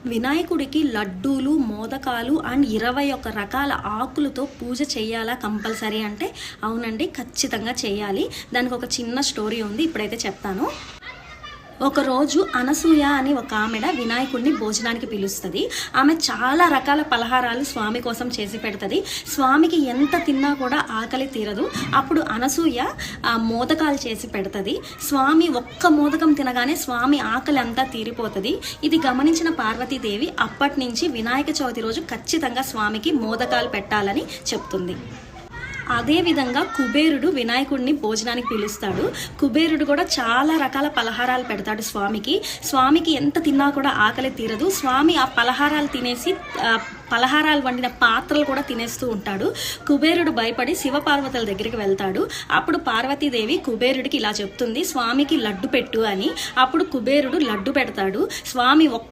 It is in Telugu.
వినాయకుడికి లడ్డూలు, మోదకాలు అండ్ 21 రకాల ఆకులతో పూజ చేయాలా కంపల్సరీ అంటే అవునండి, ఖచ్చితంగా చేయాలి. దానికి ఒక చిన్న స్టోరీ ఉంది, ఇప్పుడైతే చెప్తాను. ఒకరోజు అనసూయ అని ఒక ఆమెడ వినాయకుడిని భోజనానికి పిలుస్తుంది. ఆమె చాలా రకాల పలహారాలు స్వామి కోసం చేసి పెడుతుంది. స్వామికి ఎంత తిన్నా కూడా ఆకలి తీరదు. అప్పుడు అనసూయ మోదకాలు చేసి పెడుతుంది. స్వామి ఒక్క మోదకం తినగానే స్వామి ఆకలి అంతా తీరిపోతుంది. ఇది గమనించిన పార్వతీదేవి అప్పటి నుంచి వినాయక చవితి రోజు ఖచ్చితంగా స్వామికి మోదకాలు పెట్టాలని చెప్తుంది. అదేవిధంగా కుబేరుడు వినాయకుడిని భోజనానికి పిలుస్తాడు. కుబేరుడు కూడా చాలా రకాల పలహారాలు పెడతాడు స్వామికి. స్వామికి ఎంత తిన్నా కూడా ఆకలి తీరదు. స్వామి ఆ పలహారాలు తినేసి పలహారాలు వండిన పాత్రలు కూడా తినేస్తూ ఉంటాడు. కుబేరుడు భయపడి శివపార్వతుల దగ్గరికి వెళ్తాడు. అప్పుడు పార్వతీదేవి కుబేరుడికి ఇలా చెప్తుంది, స్వామికి లడ్డు పెట్టు అని. అప్పుడు కుబేరుడు లడ్డు పెడతాడు. స్వామి